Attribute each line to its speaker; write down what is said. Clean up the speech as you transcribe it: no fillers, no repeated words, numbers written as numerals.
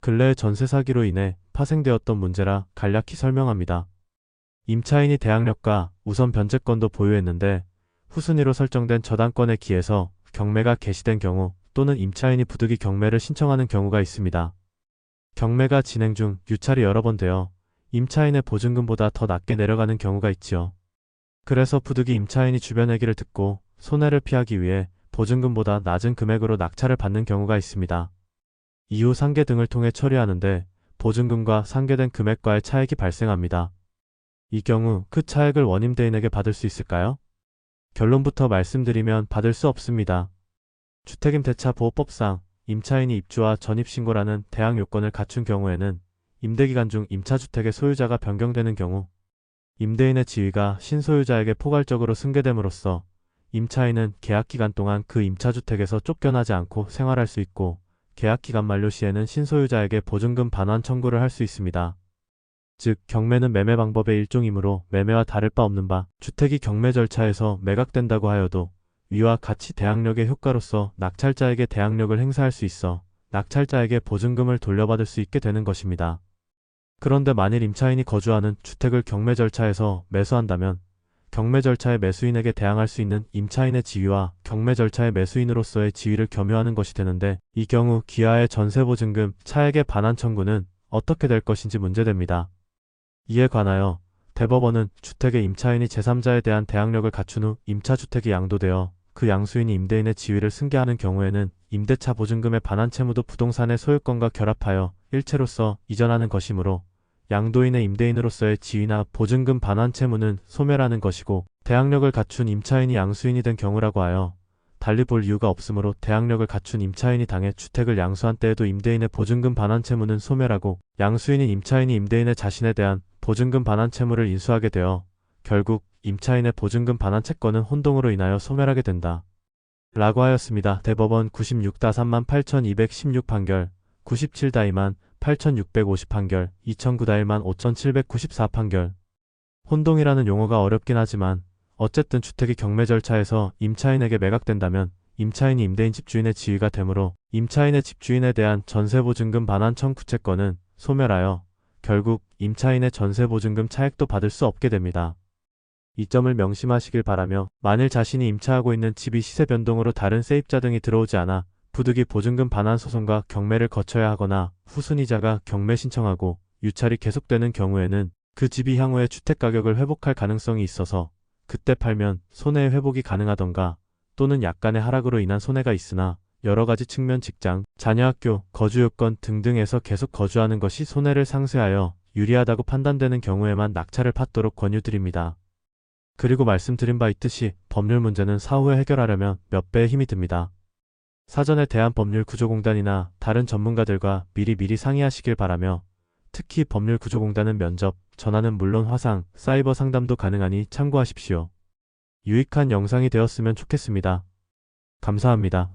Speaker 1: 근래 전세 사기로 인해 파생되었던 문제라 간략히 설명합니다. 임차인이 대항력과 우선 변제권도 보유했는데 후순위로 설정된 저당권에 기해서 경매가 개시된 경우 또는 임차인이 부득이 경매를 신청하는 경우가 있습니다. 경매가 진행 중 유찰이 여러 번 되어 임차인의 보증금보다 더 낮게 내려가는 경우가 있지요. 그래서 부득이 임차인이 주변 얘기를 듣고 손해를 피하기 위해 보증금보다 낮은 금액으로 낙찰을 받는 경우가 있습니다. 이후 상계 등을 통해 처리하는데 보증금과 상계된 금액과의 차액이 발생합니다. 이 경우 그 차액을 원임대인에게 받을 수 있을까요? 결론부터 말씀드리면 받을 수 없습니다. 주택임대차보호법상 임차인이 입주와 전입신고라는 대항 요건을 갖춘 경우에는 임대기간 중 임차주택의 소유자가 변경되는 경우 임대인의 지위가 신소유자에게 포괄적으로 승계됨으로써 임차인은 계약기간 동안 그 임차주택에서 쫓겨나지 않고 생활할 수 있고 계약기간 만료 시에는 신소유자에게 보증금 반환 청구를 할 수 있습니다. 즉 경매는 매매 방법의 일종이므로 매매와 다를 바 없는 바 주택이 경매 절차에서 매각된다고 하여도 위와 같이 대항력의 효과로서 낙찰자에게 대항력을 행사할 수 있어 낙찰자에게 보증금을 돌려받을 수 있게 되는 것입니다. 그런데 만일 임차인이 거주하는 주택을 경매 절차에서 매수한다면 경매 절차의 매수인에게 대항할 수 있는 임차인의 지위와 경매 절차의 매수인으로서의 지위를 겸유하는 것이 되는데 이 경우 기하의 전세보증금 차액의 반환 청구는 어떻게 될 것인지 문제됩니다. 이에 관하여 대법원은 주택의 임차인이 제3자에 대한 대항력을 갖춘 후 임차주택이 양도되어 그 양수인이 임대인의 지위를 승계하는 경우에는 임대차 보증금의 반환 채무도 부동산의 소유권과 결합하여 일체로서 이전하는 것이므로 양도인의 임대인으로서의 지위나 보증금 반환 채무는 소멸하는 것이고 대항력을 갖춘 임차인이 양수인이 된 경우라고 하여 달리 볼 이유가 없으므로 대항력을 갖춘 임차인이 당해 주택을 양수한 때에도 임대인의 보증금 반환 채무는 소멸하고 양수인인 임차인이 임대인의 자신에 대한 보증금 반환 채무를 인수하게 되어 결국 임차인의 보증금 반환 채권은 혼동으로 인하여 소멸하게 된다. 라고 하였습니다. 대법원 96-38,216 판결, 97-8,650 판결, 2009-15794 판결. 혼동이라는 용어가 어렵긴 하지만 어쨌든 주택이 경매 절차에서 임차인에게 매각된다면 임차인이 임대인 집주인의 지위가 되므로 임차인의 집주인에 대한 전세보증금 반환 청구채권은 소멸하여 결국 임차인의 전세보증금 차액도 받을 수 없게 됩니다. 이 점을 명심하시길 바라며 만일 자신이 임차하고 있는 집이 시세 변동으로 다른 세입자 등이 들어오지 않아 부득이 보증금 반환 소송과 경매를 거쳐야 하거나 후순위자가 경매 신청하고 유찰이 계속되는 경우에는 그 집이 향후에 주택가격을 회복할 가능성이 있어서 그때 팔면 손해의 회복이 가능하던가 또는 약간의 하락으로 인한 손해가 있으나 여러가지 측면 직장, 자녀학교, 거주요건 등등에서 계속 거주하는 것이 손해를 상쇄하여 유리하다고 판단되는 경우에만 낙찰을 받도록 권유드립니다. 그리고 말씀드린 바 있듯이 법률 문제는 사후에 해결하려면 몇 배의 힘이 듭니다. 사전에 대한법률구조공단이나 다른 전문가들과 미리 상의하시길 바라며 특히 법률구조공단은 면접, 전화는 물론 화상, 사이버 상담도 가능하니 참고하십시오. 유익한 영상이 되었으면 좋겠습니다. 감사합니다.